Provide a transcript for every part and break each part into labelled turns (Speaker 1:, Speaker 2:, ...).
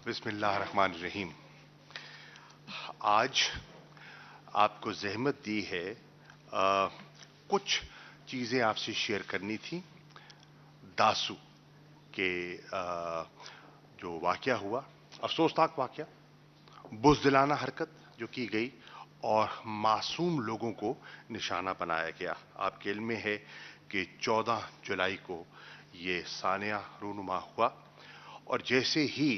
Speaker 1: بسم اللہ الرحمن الرحیم. آج آپ کو زحمت دی ہے کچھ چیزیں آپ سے شیئر کرنی تھی. داسو کے جو واقعہ ہوا، افسوسناک واقعہ، بزدلانہ حرکت جو کی گئی اور معصوم لوگوں کو نشانہ بنایا گیا. آپ کے علم میں ہے کہ 14 جولائی کو یہ سانحہ رونما ہوا اور جیسے ہی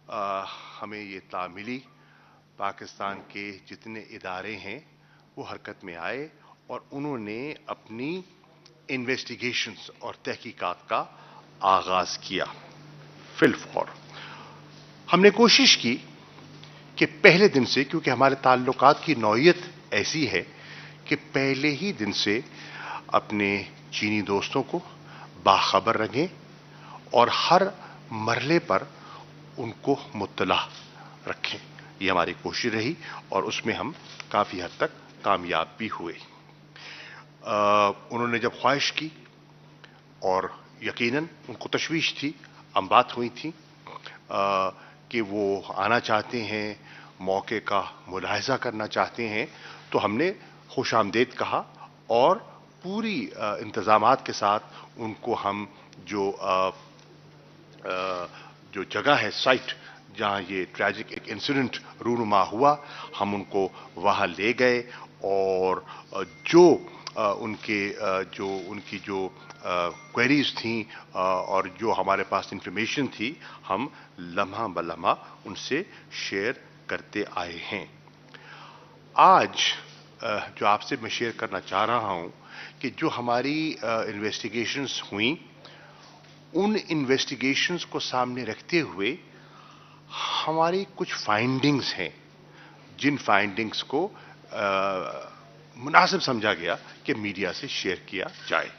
Speaker 1: ہمیں یہ اطلاع ملی، پاکستان کے جتنے ادارے ہیں وہ حرکت میں آئے اور انہوں نے اپنی انویسٹیگیشنز اور تحقیقات کا آغاز کیا فی الفور. ہم نے کوشش کی کہ پہلے دن سے، کیونکہ ہمارے تعلقات کی نوعیت ایسی ہے کہ پہلے ہی دن سے اپنے چینی دوستوں کو باخبر رکھیں اور ہر مرحلے پر ان کو مطلع رکھیں. یہ ہماری کوشش رہی اور اس میں ہم کافی حد تک کامیاب بھی ہوئے. انہوں نے جب خواہش کی اور یقیناً ان کو تشویش تھی، بات ہوئی تھی کہ وہ آنا چاہتے ہیں، موقع کا ملاحظہ کرنا چاہتے ہیں، تو ہم نے خوش آمدید کہا اور پوری انتظامات کے ساتھ ان کو ہم جو جگہ ہے، سائٹ جہاں یہ ٹریجک ایک انسیڈنٹ رونما ہوا، ہم ان کو وہاں لے گئے اور جو ان کی جو کوئریز تھیں اور جو ہمارے پاس انفارمیشن تھی، ہم لمحہ بلمحہ ان سے شیئر کرتے آئے ہیں. آج جو آپ سے میں شیئر کرنا چاہ رہا ہوں کہ جو ہماری انویسٹیگیشنز ہوئیں، ان انویسٹیگیشنز کو سامنے رکھتے ہوئے ہماری کچھ فائنڈنگز ہیں جن فائنڈنگز کو مناسب سمجھا گیا کہ میڈیا سے شیئر کیا جائے.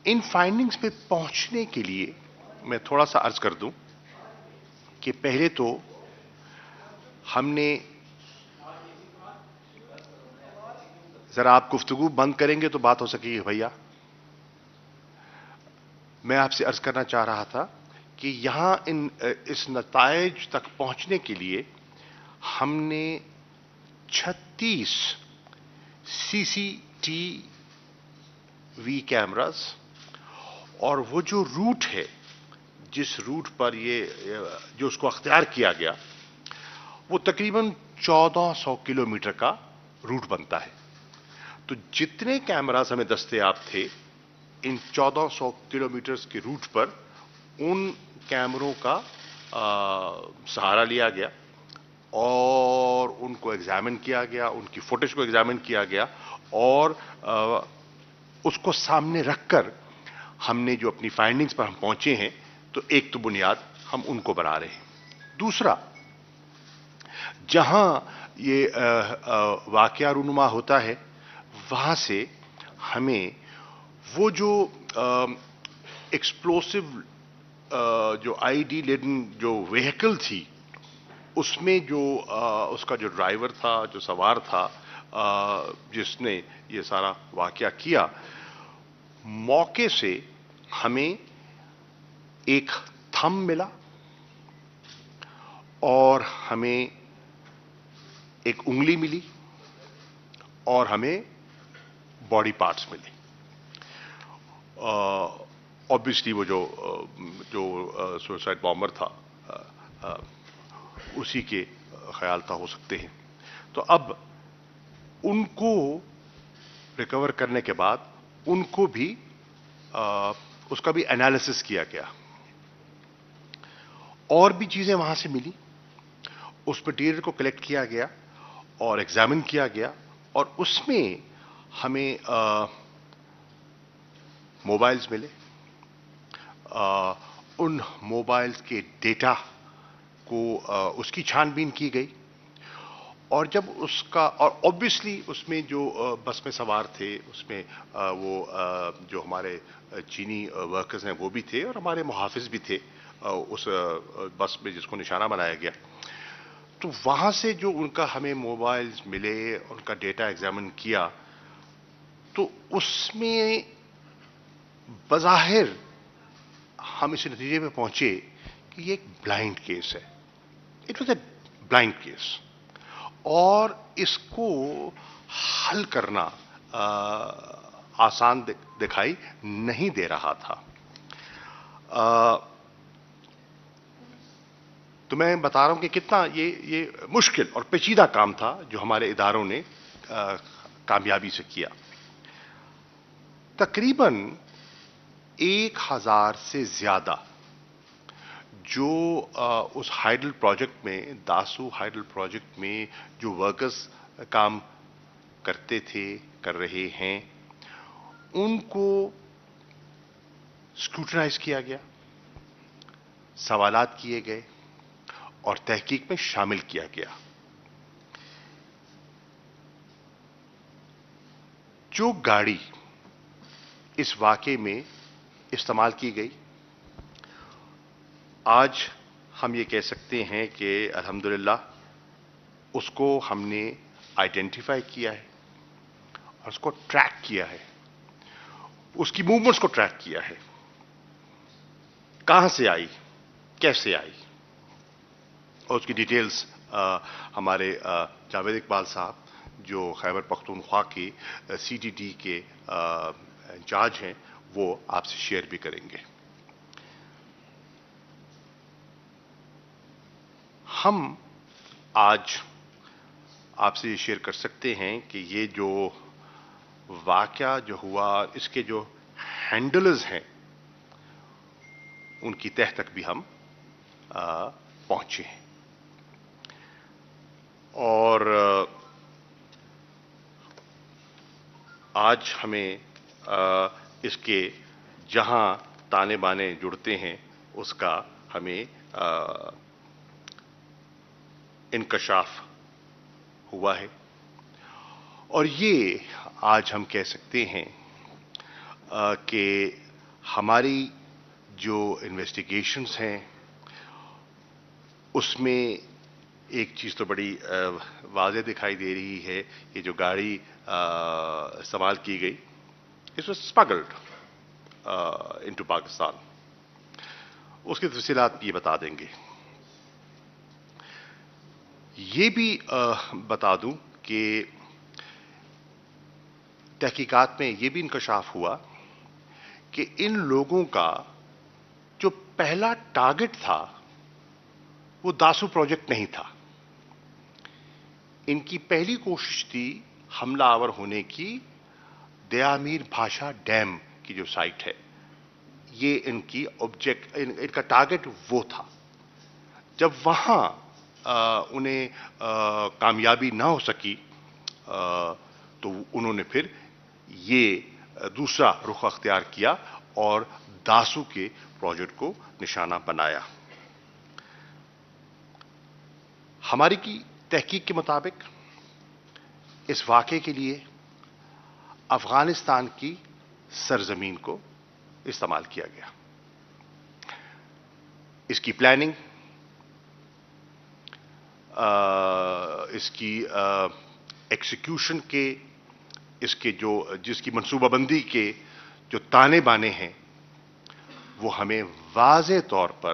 Speaker 1: ان فائنڈنگز پہ پہنچنے کے لیے میں تھوڑا سا عرض کر دوں کہ پہلے تو ہم نے، ذرا آپ گفتگو بند کریں گے تو بات ہو سکے گی بھیا. میں آپ سے عرض کرنا چاہ رہا تھا کہ یہاں اس نتائج تک پہنچنے کے لیے ہم نے 36 CCTV کیمراز اور وہ جو روٹ ہے جس روٹ پر جو اس کو اختیار کیا گیا، وہ تقریباً 1400 کلومیٹر کا روٹ بنتا ہے. تو جتنے کیمراز ہمیں دستیاب تھے ان 1400 کلومیٹرز کے روٹ پر، ان کیمروں کا سہارا لیا گیا اور ان کو ایگزامن کیا گیا، ان کی فوٹیج کو ایگزامن کیا گیا اور اس کو سامنے رکھ کر ہم نے جو اپنی فائنڈنگز پر ہم پہنچے ہیں، تو ایک تو بنیاد ہم ان کو بنا رہے ہیں. دوسرا، جہاں یہ واقعہ رونما ہوتا ہے وہاں سے ہمیں وہ جو ایکسپلوسو جو آئی ڈی لیڈن جو وہیکل تھی، اس میں اس کا جو ڈرائیور تھا، جو سوار تھا، جس نے یہ سارا واقعہ کیا، موقع سے ہمیں ایک تھم ملا اور ہمیں ایک انگلی ملی اور ہمیں باڈی پارٹس ملے. آبویسلی وہ جو سوسائڈ بامبر تھا اسی کے خیال تھا، ہو سکتے ہیں. تو اب ان کو ریکور کرنے کے بعد ان کو بھی اس کا بھی انالیسس کیا گیا. اور بھی چیزیں وہاں سے ملی، اس مٹیریل کو کلیکٹ کیا گیا اور ایگزامن کیا گیا اور اس میں ہمیں موبائلز ملے. ان موبائلز کے ڈیٹا کو اس کی چھان بین کی گئی اور جب اس کا، اور آبویسلی اس میں جو بس میں سوار تھے، اس میں وہ جو ہمارے چینی ورکرز ہیں وہ بھی تھے اور ہمارے محافظ بھی تھے اس بس میں جس کو نشانہ بنایا گیا. تو وہاں سے جو ان کا ہمیں موبائلز ملے، ان کا ڈیٹا ایگزامن کیا، تو اس میں بظاہر ہم اس نتیجے پہ پہنچے کہ یہ ایک بلائنڈ کیس ہے. It was a blind case, اور اس کو حل کرنا آسان دکھائی نہیں دے رہا تھا. تو میں بتا رہا ہوں کہ کتنا یہ مشکل اور پیچیدہ کام تھا جو ہمارے اداروں نے کامیابی سے کیا. تقریباً 1000 سے زیادہ جو اس ہائیڈل پروجیکٹ میں, داسو ہائیڈل پروجیکٹ میں جو ورکرز کام کرتے تھے, کر رہے ہیں, ان کو اسکروٹنائز کیا گیا, سوالات کیے گئے اور تحقیق میں شامل کیا گیا. جو گاڑی اس واقعے میں استعمال کی گئی, آج ہم یہ کہہ سکتے ہیں کہ الحمدللہ اس کو ہم نے آئیڈینٹیفائی کیا ہے اور اس کو ٹریک کیا ہے, اس کی موومنٹس کو ٹریک کیا ہے, کہاں سے آئی, کیسے آئی, اور اس کی ڈیٹیلز ہمارے جاوید اقبال صاحب جو خیبر پختونخوا کے سی ٹی ڈی کے انچارج ہیں وہ آپ سے شیئر بھی کریں گے. ہم آج آپ سے یہ شیئر کر سکتے ہیں کہ یہ جو واقعہ جو ہوا, اس کے جو ہینڈلرز ہیں ان کی تہ تک بھی ہم پہنچے ہیں. اور آج ہمیں اس کے جہاں تانے بانے جڑتے ہیں اس کا ہمیں انکشاف ہوا ہے. اور یہ آج ہم کہہ سکتے ہیں کہ ہماری جو انویسٹیگیشنز ہیں اس میں ایک چیز تو بڑی واضح دکھائی دے رہی ہے. یہ جو گاڑی استعمال کی گئی, اس واز اسمگلڈ انٹو پاکستان. اس کی تفصیلات یہ بتا دیں گے. یہ بھی بتا دوں کہ تحقیقات میں یہ بھی انکشاف ہوا کہ ان لوگوں کا جو پہلا ٹارگٹ تھا وہ داسو پروجیکٹ نہیں تھا. ان کی پہلی کوشش تھی حملہ آور ہونے کی دیامیر بھاشا ڈیم کی جو سائٹ ہے, یہ ان کی آبجیکٹ, ان کا ٹارگٹ وہ تھا. جب وہاں انہیں کامیابی نہ ہو سکی تو انہوں نے پھر یہ دوسرا رخ اختیار کیا اور داسو کے پروجیکٹ کو نشانہ بنایا. ہماری کی تحقیق کے مطابق اس واقعے کے لیے افغانستان کی سرزمین کو استعمال کیا گیا. اس کی پلاننگ, اس کی ایکسیکیوشن کے, اس کے جس کی منصوبہ بندی کے جو تانے بانے ہیں وہ ہمیں واضح طور پر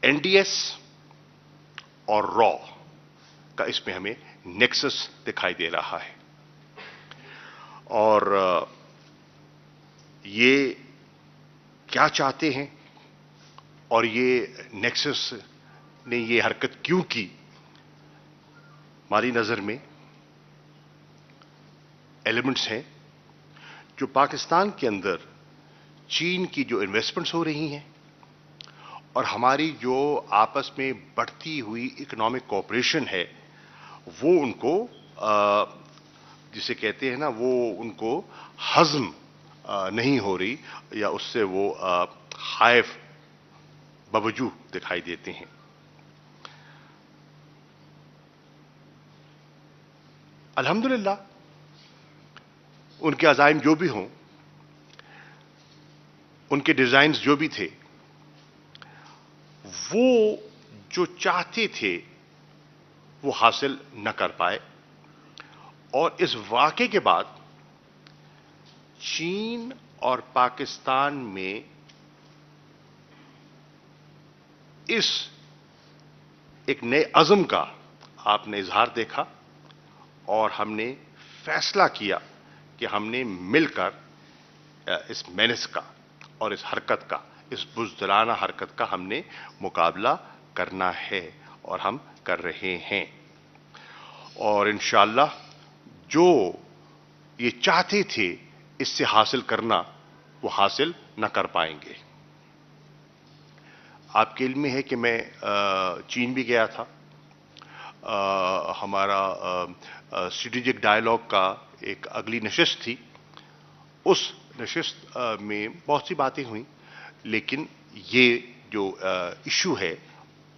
Speaker 1: این ڈی ایس اور را کا اس میں ہمیں نیکسس دکھائی دے رہا ہے. اور یہ کیا چاہتے ہیں اور یہ نیکسس نے یہ حرکت کیوں کی, ہماری نظر میں ایلیمنٹس ہیں جو پاکستان کے اندر چین کی جو انویسٹمنٹس ہو رہی ہیں اور ہماری جو آپس میں بڑھتی ہوئی اکنامک کوآپریشن ہے وہ ان کو جسے کہتے ہیں نا, وہ ان کو ہضم نہیں ہو رہی یا اس سے وہ خائف بوجوہ دکھائی دیتے ہیں. الحمدللہ ان کے عزائم جو بھی ہوں, ان کے ڈیزائنز جو بھی تھے, وہ جو چاہتے تھے وہ حاصل نہ کر پائے. اور اس واقعے کے بعد چین اور پاکستان میں اس ایک نئے عزم کا آپ نے اظہار دیکھا اور ہم نے فیصلہ کیا کہ ہم نے مل کر اس مینس کا اور اس حرکت کا، اس بزدلانہ حرکت کا ہم نے مقابلہ کرنا ہے اور ہم کر رہے ہیں. اور انشاءاللہ جو یہ چاہتے تھے اس سے حاصل کرنا، وہ حاصل نہ کر پائیں گے. آپ کے علم میں ہے کہ میں چین بھی گیا تھا. ہمارا اسٹریٹجک ڈائلاگ کا ایک اگلی نشست تھی. اس نشست میں بہت سی باتیں ہوئیں، لیکن یہ جو ایشو ہے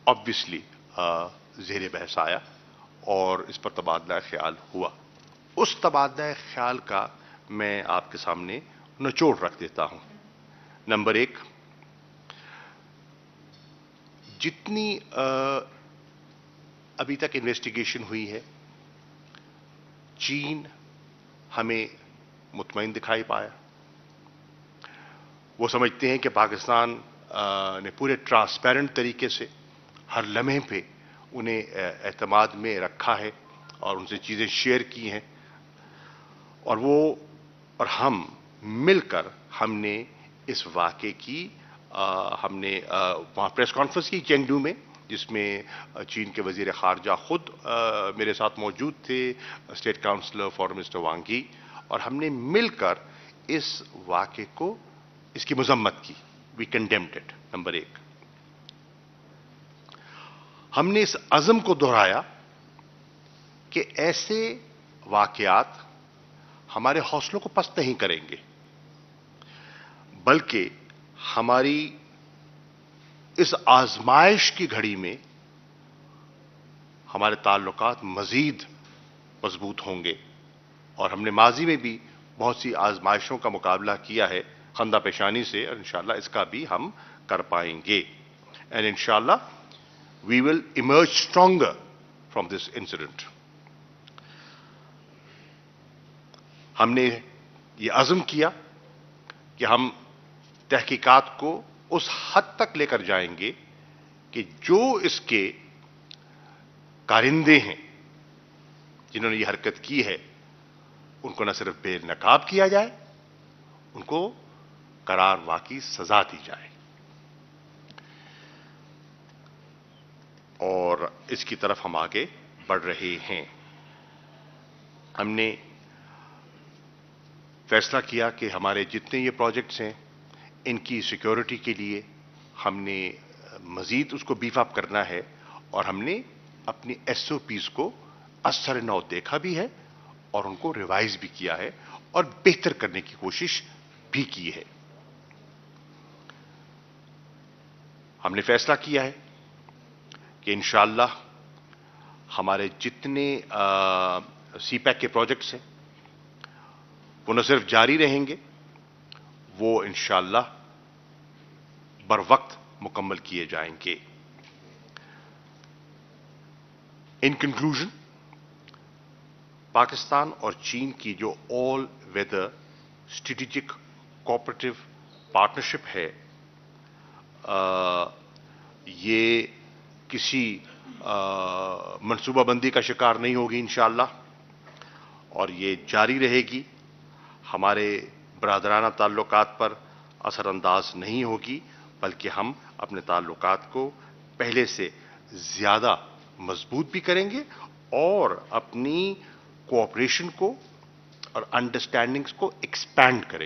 Speaker 1: آبویسلی زیر بحث آیا اور اس پر تبادلہ خیال ہوا. اس تبادلہ خیال کا میں آپ کے سامنے نچوڑ رکھ دیتا ہوں. نمبر 1، جتنی ابھی تک انویسٹیگیشن ہوئی ہے، چین ہمیں مطمئن دکھائی پایا. وہ سمجھتے ہیں کہ پاکستان نے پورے ٹرانسپیرنٹ طریقے سے ہر لمحے پہ انہیں اعتماد میں رکھا ہے اور ان سے چیزیں شیئر کی ہیں، اور ہم مل کر ہم نے اس واقعے کی ہم نے وہاں پریس کانفرنس کی چینگڈو میں، جس میں چین کے وزیر خارجہ خود میرے ساتھ موجود تھے، اسٹیٹ کاؤنسلر فارن مسٹر وانگ ای، اور ہم نے مل کر اس واقعے کو، اس کی مذمت کی. وی کنڈیمڈ اٹ. نمبر 1، ہم نے اس عزم کو دہرایا کہ ایسے واقعات ہمارے حوصلوں کو پست نہیں کریں گے، بلکہ ہماری اس آزمائش کی گھڑی میں ہمارے تعلقات مزید مضبوط ہوں گے. اور ہم نے ماضی میں بھی بہت سی آزمائشوں کا مقابلہ کیا ہے خندہ پیشانی سے، اور انشاءاللہ اس کا بھی ہم کر پائیں گے. اینڈ انشاءاللہ we will emerge stronger from this incident. ہم نے یہ عزم کیا کہ ہم تحقیقات کو اس حد تک لے کر جائیں گے کہ جو اس کے کارندے ہیں، جنہوں نے یہ حرکت کی ہے، ان کو نہ صرف بے نقاب کیا جائے، ان کو قرار واقعی سزا دی جائے. اور اس کی طرف ہم آگے بڑھ رہے ہیں. ہم نے فیصلہ کیا کہ ہمارے جتنے یہ پروجیکٹس ہیں، ان کی سیکیورٹی کے لیے ہم نے مزید اس کو بیف اپ کرنا ہے، اور ہم نے اپنی ایس او پیز کو اثر نو دیکھا بھی ہے اور ان کو ریوائز بھی کیا ہے اور بہتر کرنے کی کوشش بھی کی ہے. ہم نے فیصلہ کیا ہے کہ انشاءاللہ ہمارے جتنے سی پیک کے پروجیکٹس ہیں، وہ نہ صرف جاری رہیں گے، وہ انشاءاللہ بر وقت مکمل کیے جائیں گے. ان کنکلوژن، پاکستان اور چین کی جو آل ویدر اسٹریٹجک کوآپریٹو پارٹنرشپ ہے، یہ کسی منصوبہ بندی کا شکار نہیں ہوگی انشاءاللہ، اور یہ جاری رہے گی. ہمارے برادرانہ تعلقات پر اثر انداز نہیں ہوگی، بلکہ ہم اپنے تعلقات کو پہلے سے زیادہ مضبوط بھی کریں گے اور اپنی کوآپریشن کو اور انڈرسٹینڈنگز کو ایکسپینڈ کریں گے.